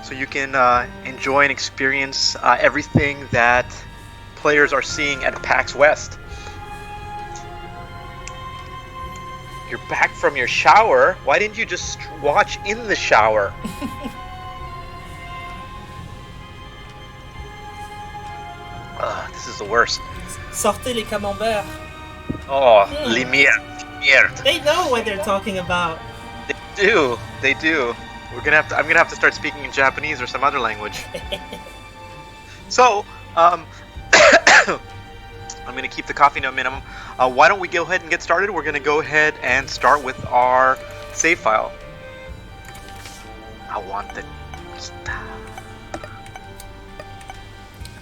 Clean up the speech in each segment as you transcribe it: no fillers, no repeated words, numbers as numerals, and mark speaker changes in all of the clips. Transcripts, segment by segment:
Speaker 1: so you can enjoy and experience everything that players are seeing at PAX West. You're back from your shower. Why didn't you just watch in the shower? This is the worst.
Speaker 2: Sortez les camemberts.
Speaker 1: Oh, lumière.
Speaker 2: They know what they're talking about.
Speaker 1: They do. I'm gonna have to start speaking in Japanese or some other language. So, I'm gonna keep the coffee to a minimum. Why don't we go ahead and get started? We're gonna go ahead and start with our save file. I want the.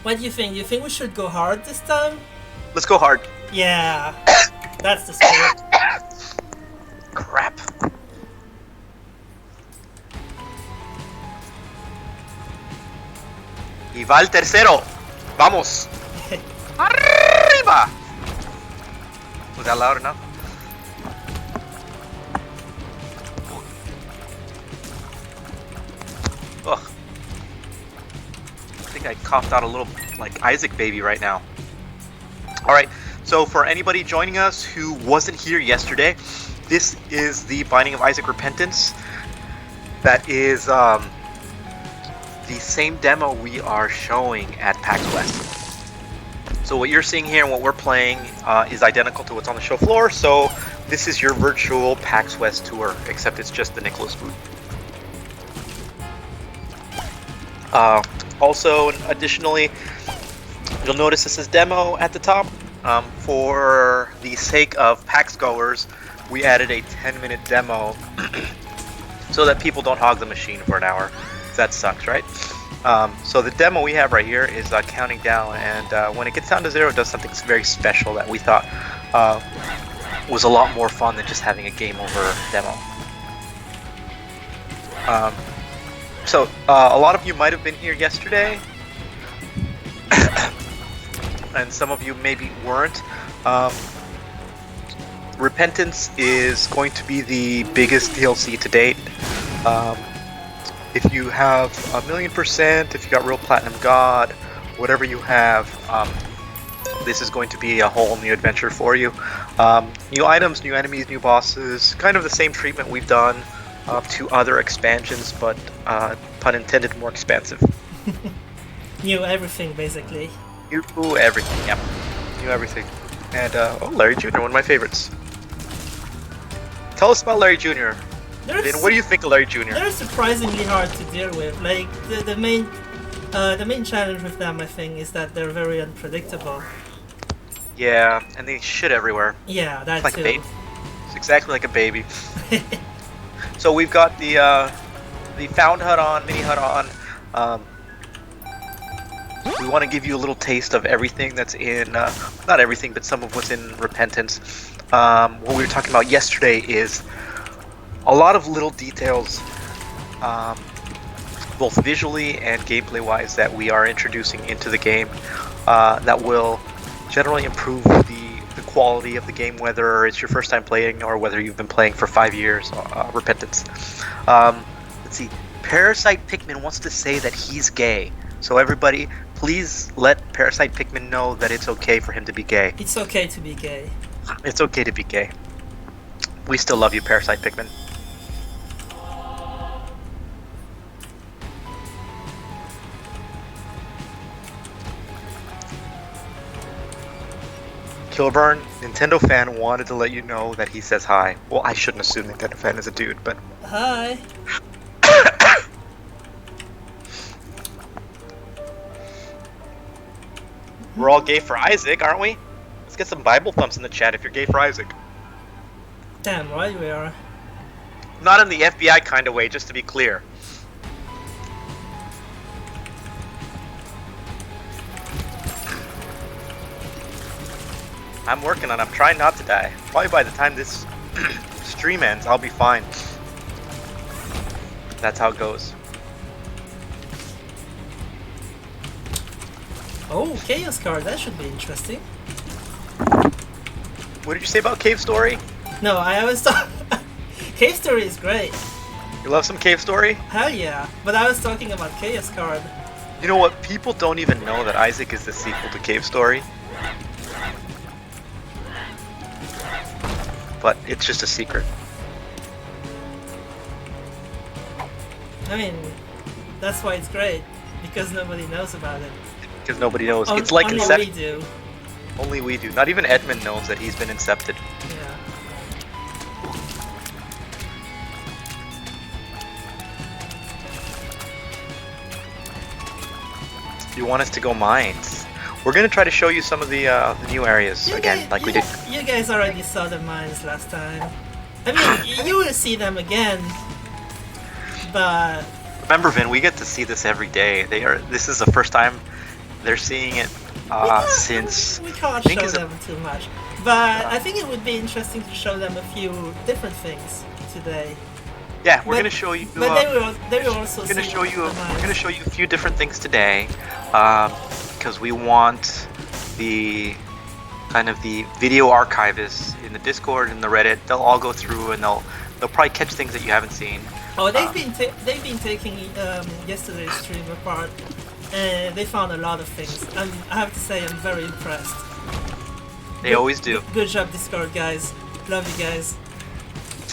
Speaker 2: What do you think? You think we should go hard this time?
Speaker 1: Let's go hard.
Speaker 2: Yeah, that's the spirit.
Speaker 1: Crap. Y va el tercero. Vamos. Arriba. Was that loud enough? Ugh. I think I coughed out a little, like, Isaac baby right now. Alright, so for anybody joining us who wasn't here yesterday, this is the Binding of Isaac Repentance. That is the same demo we are showing at PAX West. So what you're seeing here and what we're playing is identical to what's on the show floor, so this is your virtual PAX West tour, except it's just the Nicholas booth. Also, additionally, you'll notice this is demo at the top. For the sake of PAX goers, we added a 10-minute demo so that people don't hog the machine for an hour. That sucks, right? So the demo we have right here is counting down, and when it gets down to 0, it does something very special that we thought was a lot more fun than just having a game over demo. So a lot of you might have been here yesterday, and some of you maybe weren't. Repentance is going to be the biggest DLC to date. If you have 1,000,000%, if you got Real Platinum God, whatever you have, this is going to be a whole new adventure for you. New items, new enemies, new bosses, kind of the same treatment we've done to other expansions, but pun intended, more expansive.
Speaker 2: New everything, basically.
Speaker 1: New everything, yeah. New everything. And, oh, Larry Jr., one of my favorites. Tell us about Larry Jr. Then what do you think of Larry Jr.?
Speaker 2: They're surprisingly hard to deal with. Like, the main challenge with them, I think, is that they're very unpredictable.
Speaker 1: Yeah, and they shit everywhere.
Speaker 2: Yeah, that's
Speaker 1: like
Speaker 2: too.
Speaker 1: A baby. It's exactly like a baby. So we've got the Found Hut on, Mini Hut on. We want to give you a little taste of everything that's in, not everything, but some of what's in Repentance. What we were talking about yesterday is a lot of little details, both visually and gameplay-wise, that we are introducing into the game that will generally improve the quality of the game, whether it's your first time playing or whether you've been playing for 5 years. Repentance. Let's see. Parasite Pikmin wants to say that he's gay. So everybody, please let Parasite Pikmin know that it's okay for him to be gay.
Speaker 2: It's okay to be gay.
Speaker 1: It's okay to be gay. We still love you, Parasite Pikmin. Kilburn, Nintendo fan wanted to let you know that he says hi. Well, I shouldn't assume Nintendo fan is a dude, but...
Speaker 2: Hi.
Speaker 1: We're all gay for Isaac, aren't we? Let's get some Bible thumps in the chat if you're gay for Isaac.
Speaker 2: Damn right we are.
Speaker 1: Not in the FBI kind of way, just to be clear. I'm working on it. I'm trying not to die. Probably by the time this stream ends, I'll be fine. That's how it goes.
Speaker 2: Oh, Chaos card, that should be interesting.
Speaker 1: What did you say about Cave Story?
Speaker 2: No, I always thought... Cave Story is great.
Speaker 1: You love some Cave Story?
Speaker 2: Hell yeah. But I was talking about Chaos Card.
Speaker 1: You know what? People don't even know that Isaac is the sequel to Cave Story. But it's just a secret.
Speaker 2: I mean, that's why it's great, because nobody knows about it.
Speaker 1: Because nobody knows. It's like
Speaker 2: only
Speaker 1: Inception.
Speaker 2: we do.
Speaker 1: Only we do. Not even Edmund knows that he's been incepted.
Speaker 2: Yeah.
Speaker 1: You want us to go mines? We're gonna try to show you some of the new areas again, like we did.
Speaker 2: You guys already saw the mines last time. I mean, you will see them again, but
Speaker 1: Remember, Vin, we get to see this every day. This is the first time they're seeing it since.
Speaker 2: We can't show them too much. But I think it would be interesting to show them a few different things today.
Speaker 1: Yeah, we're gonna show you.
Speaker 2: But they will also
Speaker 1: we're gonna
Speaker 2: see
Speaker 1: show you.
Speaker 2: the
Speaker 1: We're
Speaker 2: mines.
Speaker 1: gonna show you a few different things today, because we want the kind of the video archivists in the Discord and the Reddit. They'll all go through and they'll probably catch things that you haven't seen.
Speaker 2: Oh, they've been taking yesterday's stream apart, and they found a lot of things. I have to say, I'm very impressed.
Speaker 1: They always do.
Speaker 2: Good job, Discord guys. Love you guys.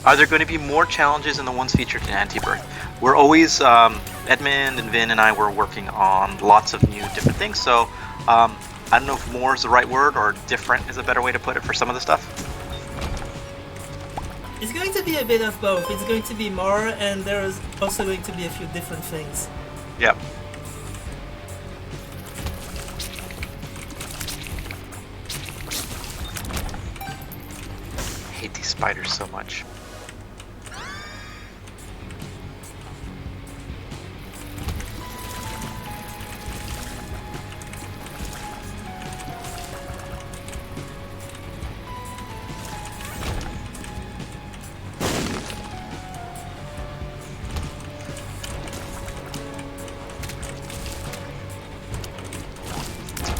Speaker 1: Are there going to be more challenges than the ones featured in Anti-Birth? We're always, Edmund and Vin and I were working on lots of new different things, so I don't know if more is the right word or different is a better way to put it for some of the stuff.
Speaker 2: It's going to be a bit of both. It's going to be more, and there's also going to be a few different things.
Speaker 1: Yep. I hate these spiders so much.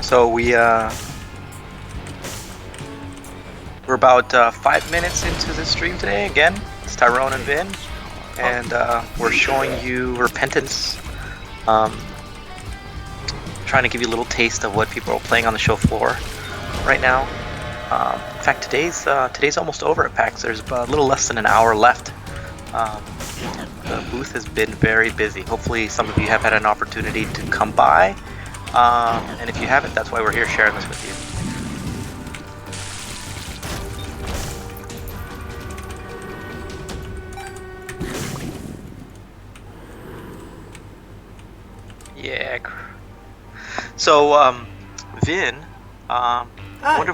Speaker 1: So we're about 5 minutes into the stream today. Again, it's Tyrone and Vin, and we're showing you Repentance. Trying to give you a little taste of what people are playing on the show floor right now. In fact, today's almost over at PAX. There's a little less than an hour left. The booth has been very busy. Hopefully, some of you have had an opportunity to come by. And if you haven't, that's why we're here sharing this with you. Yeah. So, Vin, I wonder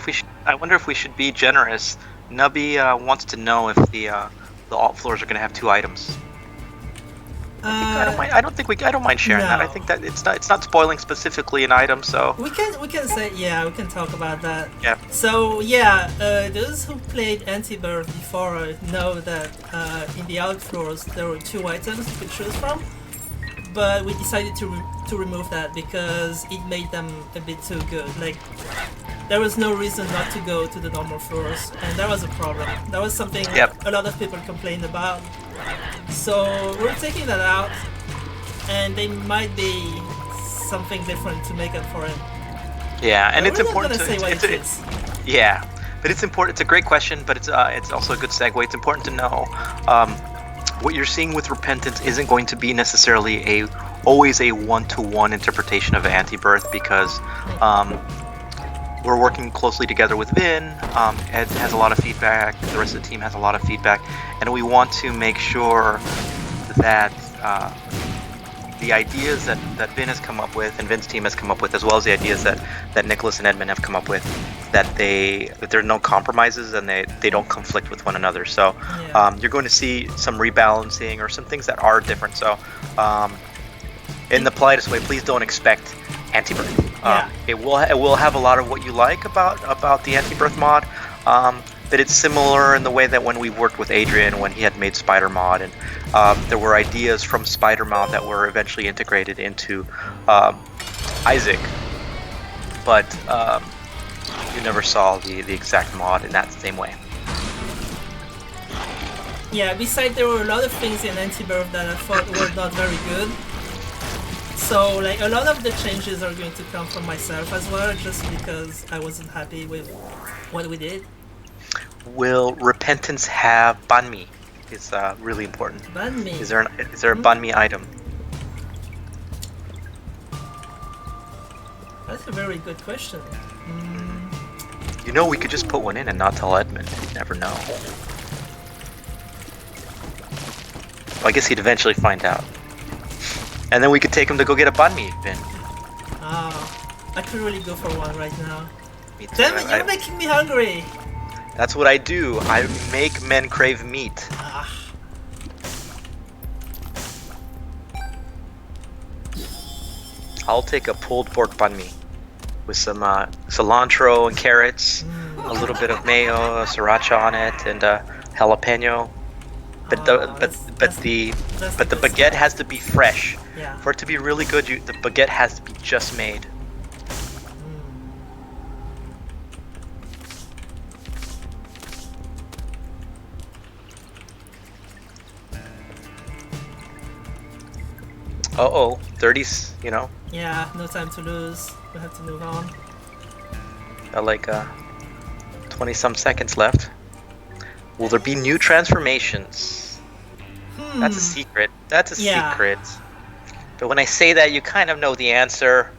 Speaker 1: if we should be generous. Nubby wants to know if the alt floors are going to have 2 items. I don't mind sharing that. I think that it's not spoiling specifically an item, so
Speaker 2: we can say, yeah, we can talk about that.
Speaker 1: Yeah.
Speaker 2: So yeah, those who played Anti-Birth before know that in the alt floors there were 2 items you could choose from, but we decided to remove that because it made them a bit too good. Like, there was no reason not to go to the normal floors, and that was a problem. That was something a lot of people complained about. So we're taking that out, and there might be something different to make up for it.
Speaker 1: Yeah, and it's
Speaker 2: not
Speaker 1: important
Speaker 2: gonna say what it is.
Speaker 1: Yeah, but it's important. It's a great question, but it's also a good segue. It's important to know what you're seeing with Repentance isn't going to be necessarily always a one-to-one interpretation of Anti-Birth, because we're working closely together with Vin. Ed has a lot of feedback. The rest of the team has a lot of feedback, and we want to make sure that the ideas that Vin has come up with and Vin's team has come up with, as well as the ideas that Nicholas and Edmund have come up with, that there are no compromises and they don't conflict with one another. So you're going to see some rebalancing or some things that are different. So in the politest way, please don't expect Anti-Birth. It will have a lot of what you like about the Anti-Birth mod, but it's similar in the way that when we worked with Adrian when he had made Spider Mod, and there were ideas from Spider Mod that were eventually integrated into Isaac, but you never saw the exact mod in that same way.
Speaker 2: Yeah, besides there were a lot of things in Anti-Birth that I thought were not very good. So like a lot of the changes are going to come from myself as well, just because I wasn't happy with what we did.
Speaker 1: Will repentance have banh mi? Is really important.
Speaker 2: Banh mi.
Speaker 1: Is there a banh mi item?
Speaker 2: That's a very good question.
Speaker 1: You know, we could just put one in and not tell Edmund. You never know. Well, I guess he'd eventually find out. And then we could take him to go get a banh mi, Vin.
Speaker 2: I could really go for one right now.
Speaker 1: Me too.
Speaker 2: Damn it, you're making me hungry!
Speaker 1: That's what I do. I make men crave meat. I'll take a pulled pork banh mi with some cilantro and carrots, a little bit of mayo, sriracha on it, and jalapeno. But the baguette has to be fresh.
Speaker 2: Yeah.
Speaker 1: For it to be really good, the baguette has to be just made. Uh-oh, 30s, you know?
Speaker 2: Yeah, no time to lose. We have to move on.
Speaker 1: Got like 20-some seconds left. Will there be new transformations? That's a secret. That's a secret. But when I say that, you kind of know the answer.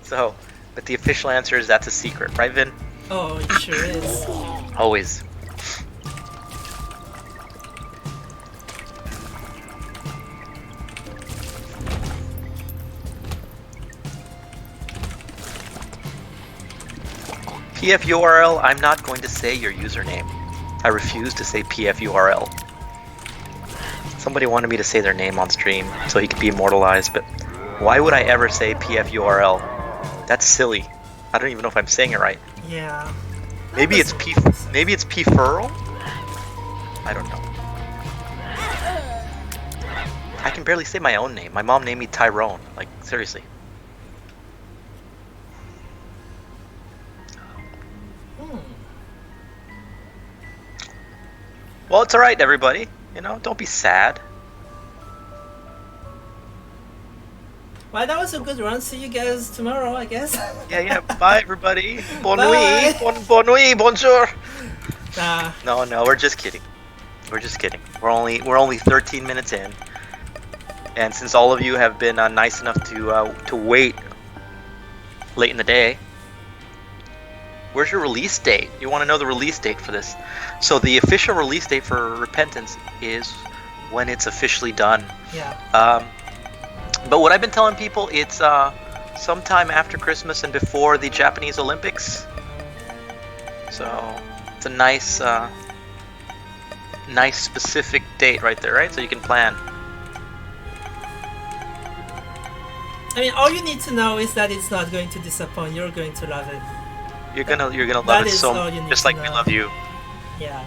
Speaker 1: So, but the official answer is that's a secret, right, Vin?
Speaker 2: Oh, it sure is.
Speaker 1: Always. PFURL, I'm not going to say your username. I refuse to say PFURL. Somebody wanted me to say their name on stream so he could be immortalized, but why would I ever say PFURL? That's silly. I don't even know if I'm saying it right.
Speaker 2: Yeah.
Speaker 1: Maybe it's P-Furl? I don't know. I can barely say my own name. My mom named me Tyrone. Like, seriously. Well, it's alright, everybody. You know, don't be sad.
Speaker 2: Well, that was a good run. See you guys tomorrow, I guess.
Speaker 1: Yeah. Bye, everybody. Bonne nuit. Bonne nuit. Bonjour. No, we're just kidding. We're just kidding. We're only 13 minutes in, and since all of you have been nice enough to wait late in the day, where's your release date? You want to know the release date for this? So the official release date for Repentance is when it's officially done.
Speaker 2: Yeah.
Speaker 1: But what I've been telling people, it's sometime after Christmas and before the Japanese Olympics. So it's a nice specific date right there, right? So you can plan.
Speaker 2: I mean, all you need to know is that it's not going to disappoint. You're going to love it.
Speaker 1: You're gonna love it so much, just like we love you.
Speaker 2: Yeah.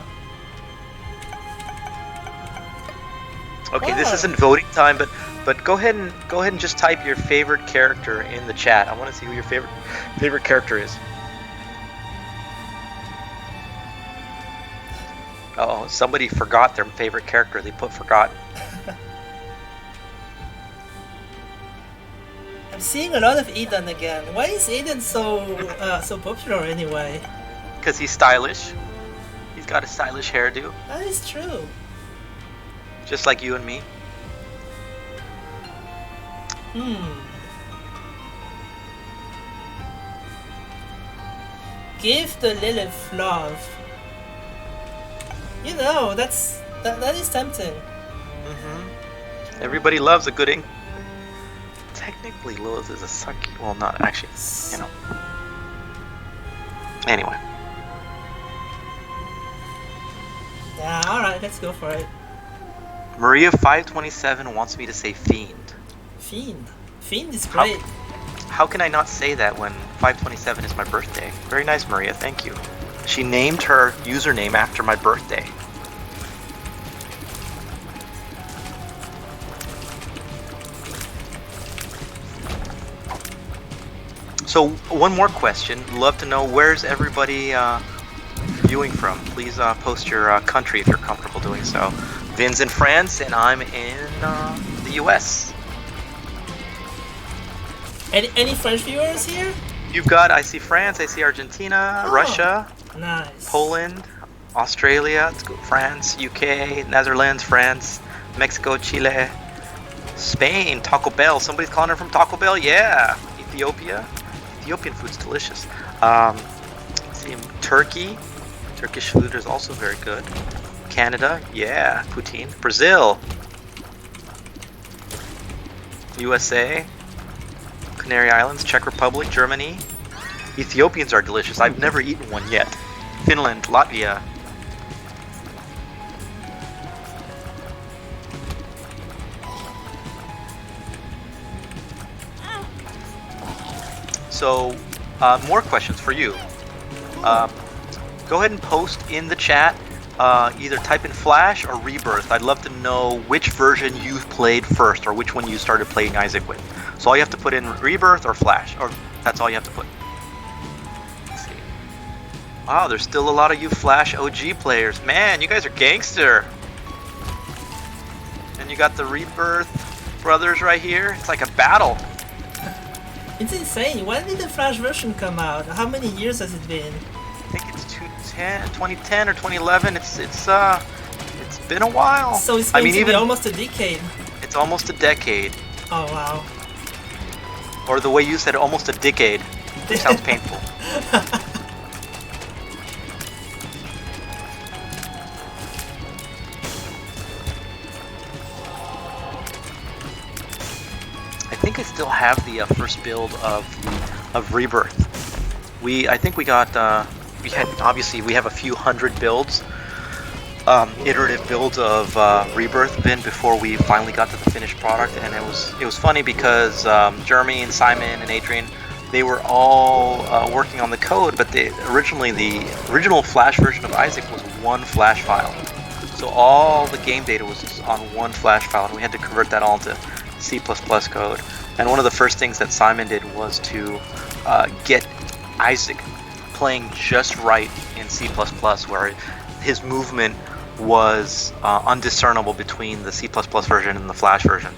Speaker 1: Okay, this isn't voting time, but go ahead and just type your favorite character in the chat. I want to see who your favorite character is. Oh, somebody forgot their favorite character. They put forgotten.
Speaker 2: I'm seeing a lot of Eden again. Why is Eden so popular anyway?
Speaker 1: Because he's stylish. He's got a stylish hairdo.
Speaker 2: That is true.
Speaker 1: Just like you and me.
Speaker 2: Give the Lilith love. You know, that is tempting.
Speaker 1: Everybody loves a good ink. Technically, Lilith is a sucky. Well, not actually. You know. Anyway.
Speaker 2: Yeah. All right. Let's go for it.
Speaker 1: Maria 527 wants me to say fiend.
Speaker 2: Fiend is great.
Speaker 1: How can I not say that when 527 is my birthday? Very nice, Maria. Thank you. She named her username after my birthday. So, one more question. Love to know, where's everybody viewing from? Please post your country if you're comfortable doing so. Vin's in France, and I'm in the US.
Speaker 2: Any French viewers here?
Speaker 1: You've got, I see France, I see Argentina,
Speaker 2: Oh.
Speaker 1: Russia,
Speaker 2: Nice.
Speaker 1: Poland, Australia, let's go, France, UK, Netherlands, France, Mexico, Chile, Spain, Taco Bell. Somebody's calling her from Taco Bell. Yeah. Ethiopia. Ethiopian food's delicious. See, Turkey. Turkish food is also very good. Canada. Yeah. Poutine. Brazil. USA. Canary Islands. Czech Republic. Germany. Ethiopians are delicious. I've never eaten one yet. Finland. Latvia. So, more questions for you. Go ahead and post in the chat, either type in Flash or Rebirth. I'd love to know which version you've played first, or which one you started playing Isaac with. So all you have to put in Rebirth or Flash, or that's all you have to put. Let's see. Wow, there's still a lot of you Flash OG players. Man, you guys are gangster. And you got the Rebirth brothers right here. It's like a battle.
Speaker 2: It's insane. When did the Flash version come out? How many years has it been?
Speaker 1: I think it's 2010 or 2011. It's been a while.
Speaker 2: So it's going to be
Speaker 1: even
Speaker 2: almost a decade.
Speaker 1: it's almost a decade,
Speaker 2: Oh wow.
Speaker 1: or the way you said it, almost a decade, which sounds painful. I think I still have the first build of Rebirth. I think we got we have a few hundred builds, iterative builds of Rebirth before we finally got to the finished product, and it was funny because Jeremy and Simon and Adrian, they were all working on the code, but the original Flash version of Isaac was one Flash file, so all the game data was on one Flash file, and we had to convert that all into C++ code. And one of the first things that Simon did was to get Isaac playing just right in C++, where his movement was undiscernible between the C++ version and the Flash version.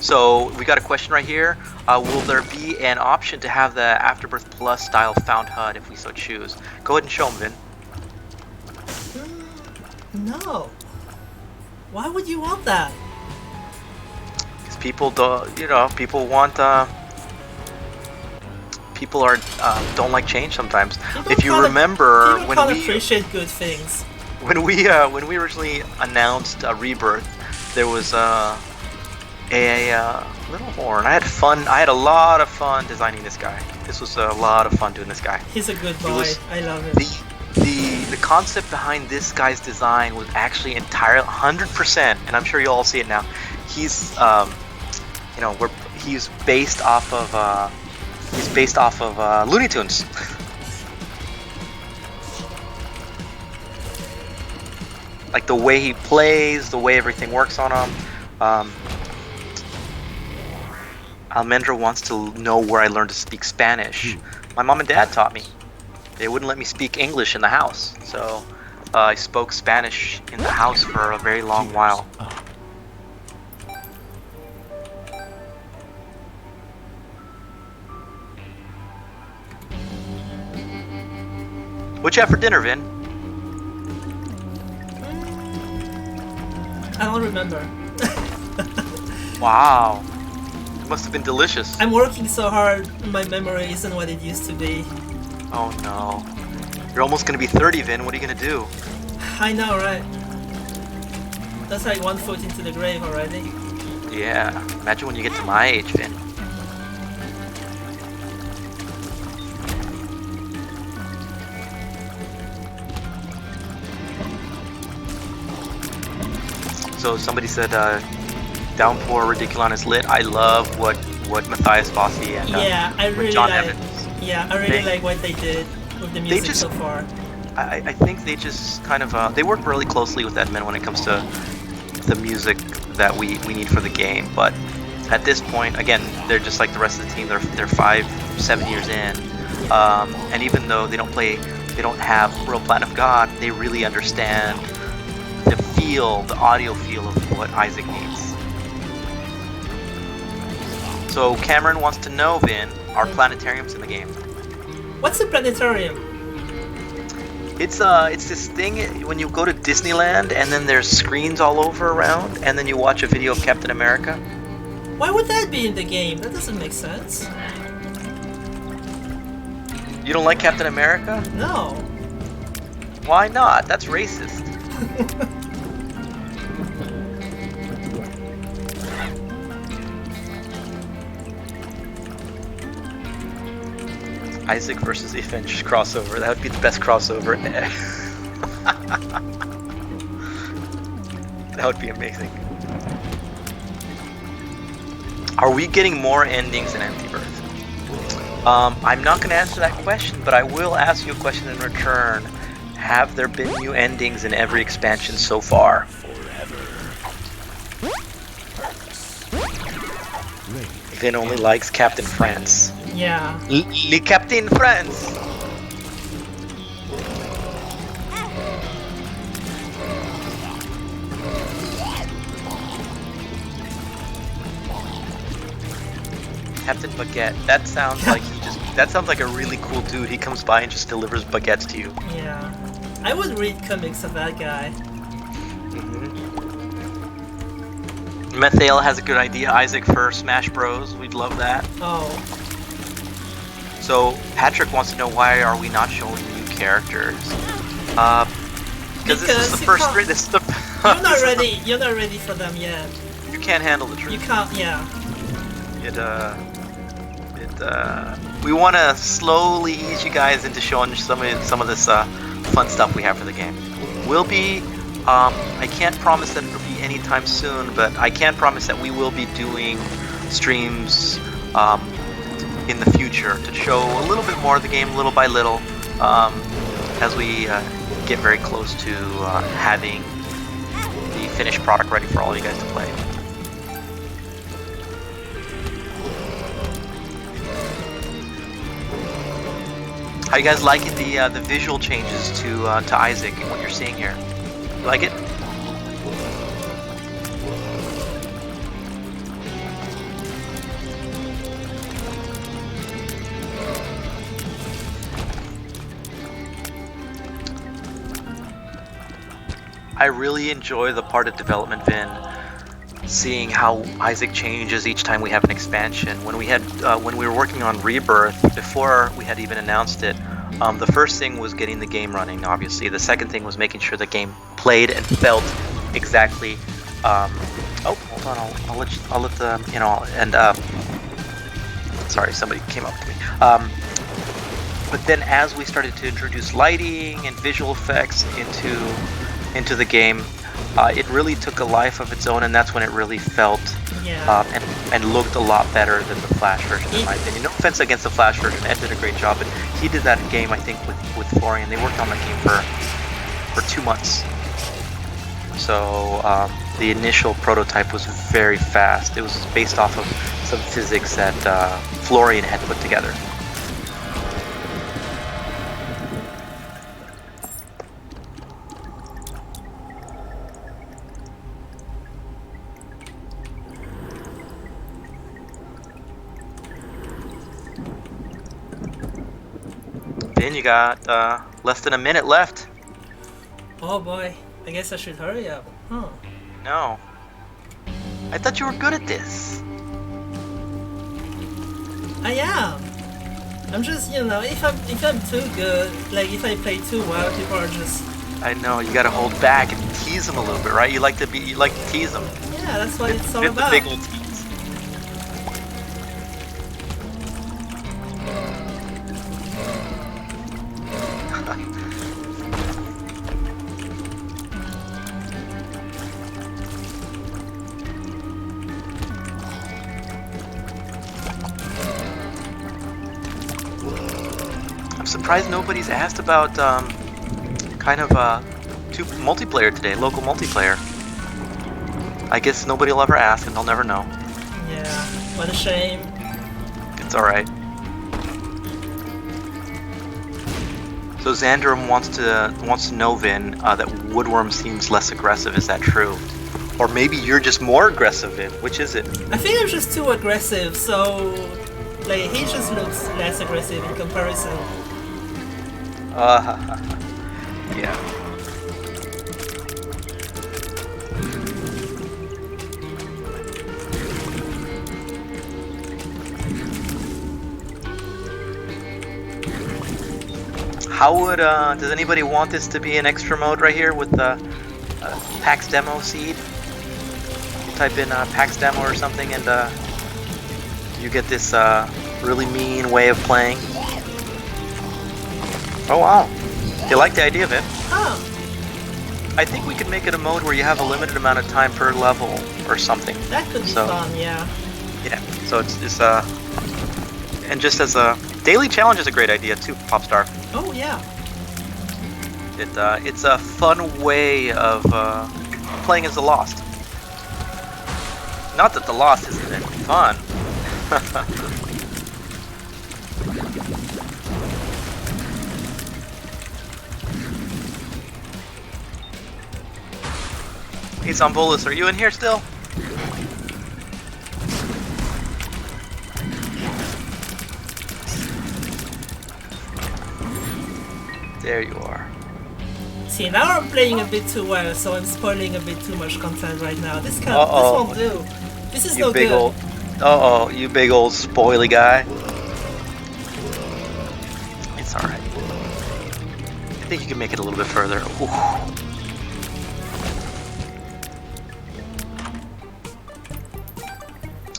Speaker 1: So we got a question right here. Will there be an option to have the Afterbirth Plus style found HUD if we so choose? Go ahead and show them, Vin.
Speaker 2: No. Why would you want that?
Speaker 1: Because people people want people are don't like change sometimes. If you remember,
Speaker 2: people can't appreciate good things.
Speaker 1: When we originally announced Rebirth, there was a little horn. I had a lot of fun designing this guy. This was a lot of fun doing this guy.
Speaker 2: He's a good boy. I love him.
Speaker 1: The concept behind this guy's design was actually entirely 100%, and I'm sure you'll all see it now. He's he's based off of Looney Tunes. Like the way he plays, the way everything works on him. Almendra wants to know where I learned to speak Spanish. My mom and dad taught me. They wouldn't let me speak English in the house, so I spoke Spanish in the house for a very long while. What you have for dinner, Vin?
Speaker 2: I don't remember.
Speaker 1: Wow. It must have been delicious.
Speaker 2: I'm working so hard, my memory isn't what it used to be.
Speaker 1: Oh no. You're almost gonna be 30, Vin. What are you gonna do?
Speaker 2: I know, right? That's like 1 foot into the grave already.
Speaker 1: Yeah. Imagine when you get to my age, Vin. So somebody said Downpour Ridiculon is lit. I love what Matthias Bossi and
Speaker 2: I really
Speaker 1: John
Speaker 2: like.
Speaker 1: Evans.
Speaker 2: Yeah, I really like what they did with the music so far.
Speaker 1: I think they just kind of they work really closely with Edmund when it comes to the music that we need for the game. But at this point, again, they're just like the rest of the team. They're 5-7 years in, and even though they don't have Real Platinum God, they really understand the audio feel of what Isaac needs. So Cameron wants to know, Vin, are planetariums in the game?
Speaker 2: What's a planetarium?
Speaker 1: It's this thing when you go to Disneyland and then there's screens all over around and then you watch a video of Captain America.
Speaker 2: Why would that be in the game? That doesn't make sense.
Speaker 1: You don't like Captain America?
Speaker 2: No.
Speaker 1: Why not? That's racist. Isaac versus the Avengers crossover. That would be the best crossover. That would be amazing. Are we getting more endings in Empty Birth? I'm not going to answer that question, but I will ask you a question in return. Have there been new endings in every expansion so far? Vin only likes Captain France.
Speaker 2: Yeah.
Speaker 1: Le Captain France! Captain Baguette. That sounds like that sounds like a really cool dude. He comes by and just delivers baguettes to you.
Speaker 2: Yeah. I would read comics of that guy.
Speaker 1: Methail has a good idea. Isaac for Smash Bros. We'd love that.
Speaker 2: Oh.
Speaker 1: So Patrick wants to know, why are we not showing new characters? Because this is the first. This is the.
Speaker 2: You're not ready. You're not ready for them yet.
Speaker 1: You can't handle the truth.
Speaker 2: You can't. Yeah.
Speaker 1: We want to slowly ease you guys into showing some of this fun stuff we have for the game. We'll be. I can't promise that it'll be anytime soon, but I can promise that we will be doing streams in the future to show a little bit more of the game, little by little, as we get very close to having the finished product ready for all you guys to play. How you guys liking the visual changes to Isaac and what you're seeing here? You like it? I really enjoy the part of development, Vin, seeing how Isaac changes each time we have an expansion. When we were working on Rebirth, before we had even announced it, the first thing was getting the game running, obviously. The second thing was making sure the game played and felt exactly. Oh, hold on. I'll let the sorry, somebody came up to me. But then as we started to introduce lighting and visual effects into the game, it really took a life of its own, and that's when it really felt and looked a lot better than the Flash version, in my opinion. No offense against the Flash version, Ed did a great job, but he did that game, I think, with Florian. They worked on that game for 2 months. So the initial prototype was very fast. It was based off of some physics that Florian had put together. Then you got less than a minute left.
Speaker 2: Oh boy, I guess I should hurry up. Huh.
Speaker 1: No. I thought you were good at this.
Speaker 2: I am. I'm just, if I'm too good, like if I play too well, people are just.
Speaker 1: I know, you gotta hold back and tease them a little bit, right? You like to tease them.
Speaker 2: Yeah, that's what it's all
Speaker 1: Get
Speaker 2: about.
Speaker 1: the big old tease. I'm surprised nobody's asked about multiplayer today, local multiplayer. I guess nobody will ever ask and they'll never know.
Speaker 2: Yeah, what a shame.
Speaker 1: It's alright. So Xandrum wants to know, Vin, that Woodworm seems less aggressive. Is that true? Or maybe you're just more aggressive, Vin. Which is it?
Speaker 2: I think I'm just too aggressive, so like he just looks less aggressive in comparison.
Speaker 1: Yeah. How would, does anybody want this to be an extra mode right here with the PAX demo seed? You type in PAX demo or something and you get this really mean way of playing. Oh wow, you like the idea of it?
Speaker 2: Oh,
Speaker 1: I think we could make it a mode where you have a limited amount of time per level or something.
Speaker 2: that could be fun, yeah.
Speaker 1: Yeah, so it's and just as a daily challenge is a great idea too, Popstar.
Speaker 2: Oh yeah.
Speaker 1: It's a fun way of playing as the Lost. Not that the Lost isn't any fun. Hey Zombolus, are you in here still? There you are.
Speaker 2: See, now I'm playing a bit too well, so I'm spoiling a bit too much content right now. This won't do. This is no
Speaker 1: big
Speaker 2: good.
Speaker 1: old, you big old spoily guy. It's alright. I think you can make it a little bit further. Ooh.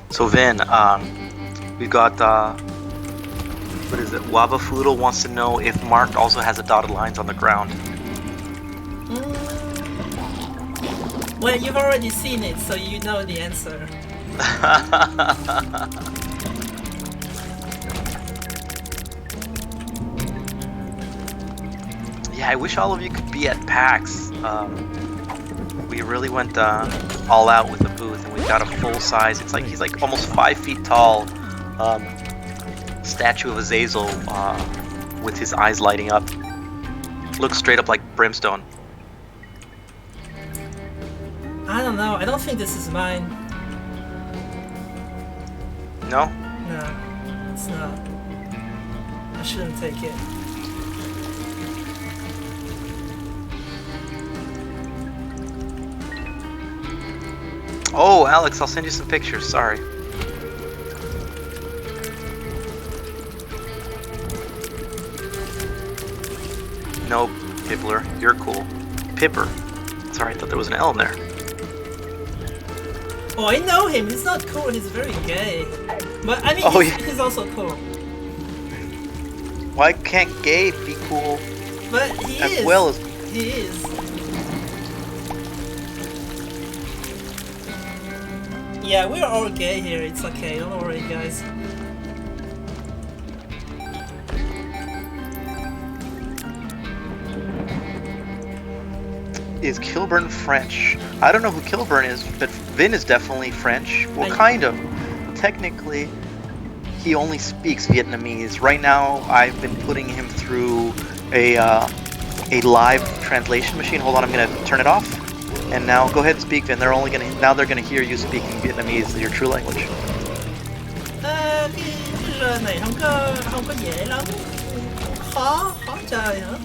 Speaker 1: So Vin, we've got, what is it? Wabafoodle wants to know if Mark also has the dotted lines on the ground.
Speaker 2: Well, you've already seen it, so you know the answer.
Speaker 1: Yeah, I wish all of you could be at PAX. We really went all out with the booth, and we've got a full size. It's like he's like almost 5 feet tall statue of Azazel with his eyes lighting up. Looks straight up like brimstone.
Speaker 2: I don't know. I don't think this is mine.
Speaker 1: No?
Speaker 2: No, it's not. I shouldn't take it.
Speaker 1: Oh, Alex, I'll send you some pictures. Sorry. No, Pippler, you're cool. Pipper. Sorry, I thought there was an L in there.
Speaker 2: Oh, I know him. He's not cool. He's very gay. But I mean,
Speaker 1: Oh,
Speaker 2: he's also cool.
Speaker 1: Why can't gay be cool
Speaker 2: But he
Speaker 1: as
Speaker 2: is.
Speaker 1: well as...
Speaker 2: He is. Yeah, we're all gay here. It's okay. Don't worry, guys.
Speaker 1: Is Kilburn French? I don't know who Kilburn is, but Vin is definitely French. Well,
Speaker 2: I-
Speaker 1: kind of. Technically, he only speaks Vietnamese. Right now, I've been putting him through a live translation machine. Hold on, I'm gonna turn it off. And now, go ahead and speak, Vin. They're gonna hear you speaking Vietnamese, your true language.
Speaker 2: Cái rơ này không có dễ lắm. Khó chơi hả?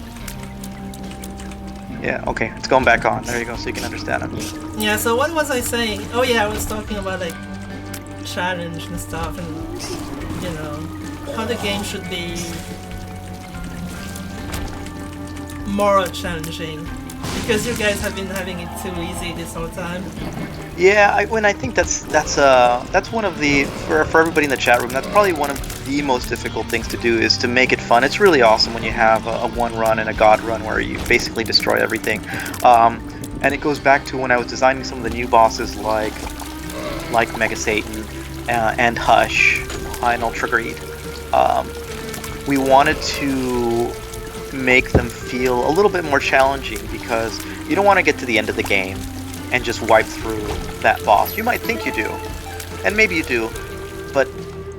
Speaker 1: Yeah, okay, it's going back on. There you go, so you can understand him.
Speaker 2: Yeah, so what was I saying? Oh yeah, I was talking about like challenge and stuff and you know how the game should be more challenging because you guys have been having it too easy this whole time.
Speaker 1: Yeah, I think that's one of the for everybody in the chat room. That's probably one of the most difficult things to do is to make it fun. It's really awesome when you have a one run and a god run where you basically destroy everything. And it goes back to when I was designing some of the new bosses like Mega Satan and Hush and Ultra Greed. We wanted to make them feel a little bit more challenging because you don't want to get to the end of the game and just wipe through that boss. You might think you do, and maybe you do, but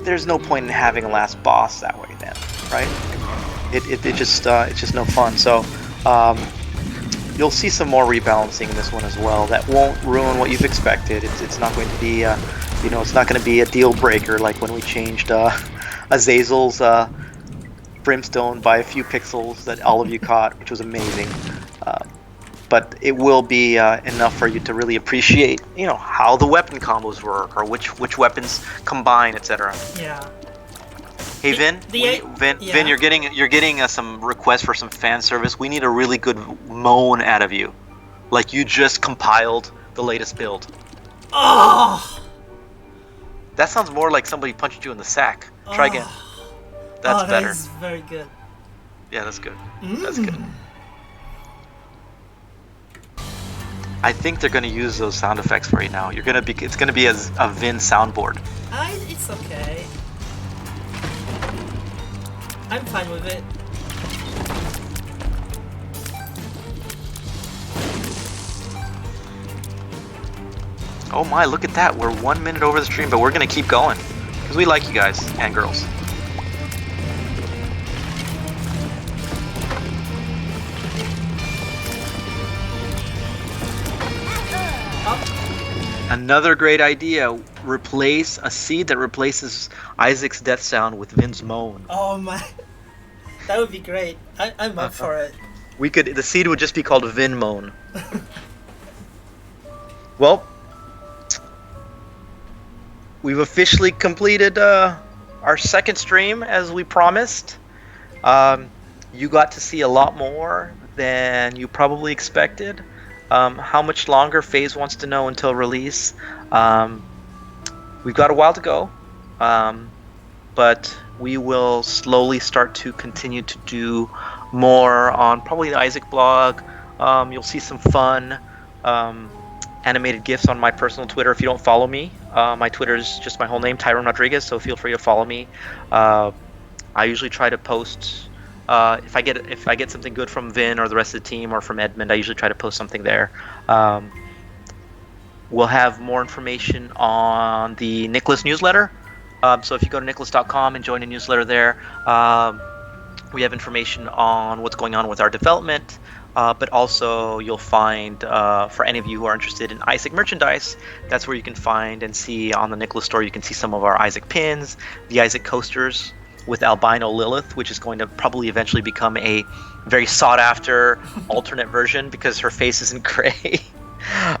Speaker 1: there's no point in having a last boss that way then, right? It's just no fun. So you'll see some more rebalancing in this one as well. That won't ruin what you've expected. It's not going to be it's not going to be a deal breaker like when we changed Azazel's Brimstone by a few pixels that all of you caught, which was amazing. But it will be enough for you to really appreciate, how the weapon combos work, or which weapons combine, etc.
Speaker 2: Yeah.
Speaker 1: Hey Vin,
Speaker 2: Yeah.
Speaker 1: Vin, you're getting some requests for some fan service. We need a really good moan out of you, like you just compiled the latest build.
Speaker 2: Oh.
Speaker 1: That sounds more like somebody punched you in the sack. Try again. That's better.
Speaker 2: That is very good.
Speaker 1: Yeah, that's good. That's good. I think they're gonna use those sound effects for you now. It's gonna be a Vin soundboard.
Speaker 2: It's okay. I'm fine with it.
Speaker 1: Oh my, look at that. We're 1 minute over the stream, but we're gonna keep going. Because we like you guys and girls. Another great idea. Replace a seed that replaces Isaac's death sound with Vin's moan.
Speaker 2: Oh my. That would be great. I'm up for it.
Speaker 1: The seed would just be called Vin Moan. Well, we've officially completed our second stream as we promised. You got to see a lot more than you probably expected. How much longer FaZe wants to know until release. We've got a while to go, but we will slowly start to continue to do more on probably the Isaac blog. You'll see some fun animated GIFs on my personal Twitter. If you don't follow me, my Twitter is just my whole name, Tyrone Rodriguez, so feel free to follow me. I usually try to post if I get something good from Vin or the rest of the team or from Edmund, I usually try to post something there. We'll have more information on the Nicholas newsletter. So if you go to nicholas.com and join a newsletter there, we have information on what's going on with our development. But also you'll find, for any of you who are interested in Isaac merchandise, that's where you can find and see on the Nicholas store, you can see some of our Isaac pins, the Isaac coasters with albino Lilith, which is going to probably eventually become a very sought after alternate version because her face isn't gray.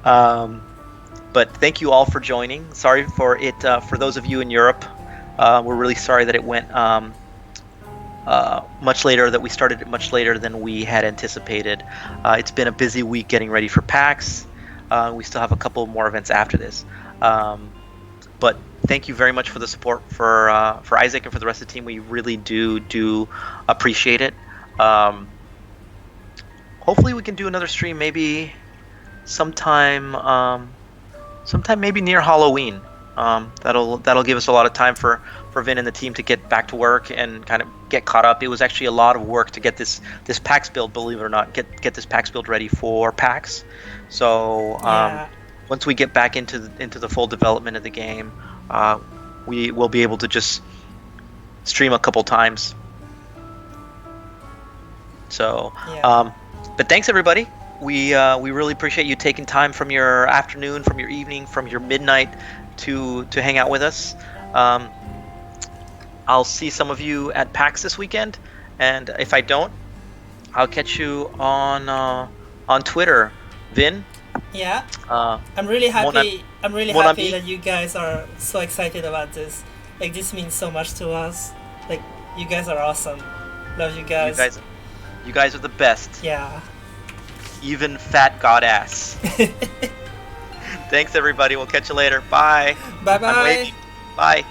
Speaker 1: But thank you all for joining. Sorry for it, for those of you in Europe. We're really sorry that it went much later, that we started it much later than we had anticipated. It's been a busy week getting ready for PAX. We still have a couple more events after this. But thank you very much for the support for Isaac and for the rest of the team. We really do appreciate it. Hopefully we can do another stream maybe sometime maybe near Halloween. That'll give us a lot of time for Vin and the team to get back to work and kind of get caught up. It was actually a lot of work to get this PAX build, believe it or not, get this PAX build ready for PAX. So once we get back into the full development of the game, we will be able to just stream a couple times. So, but thanks everybody. We really appreciate you taking time from your afternoon, from your evening, from your midnight to hang out with us. I'll see some of you at PAX this weekend, and if I don't, I'll catch you on Twitter. Vin?
Speaker 2: Yeah. I'm really happy. I'm really happy that you guys are so excited about this. Like, this means so much to us. Like, you guys are awesome. Love you guys.
Speaker 1: You guys are the best.
Speaker 2: Yeah.
Speaker 1: Even fat godass. Thanks everybody. We'll catch you later. Bye.
Speaker 2: Bye bye.
Speaker 1: Bye.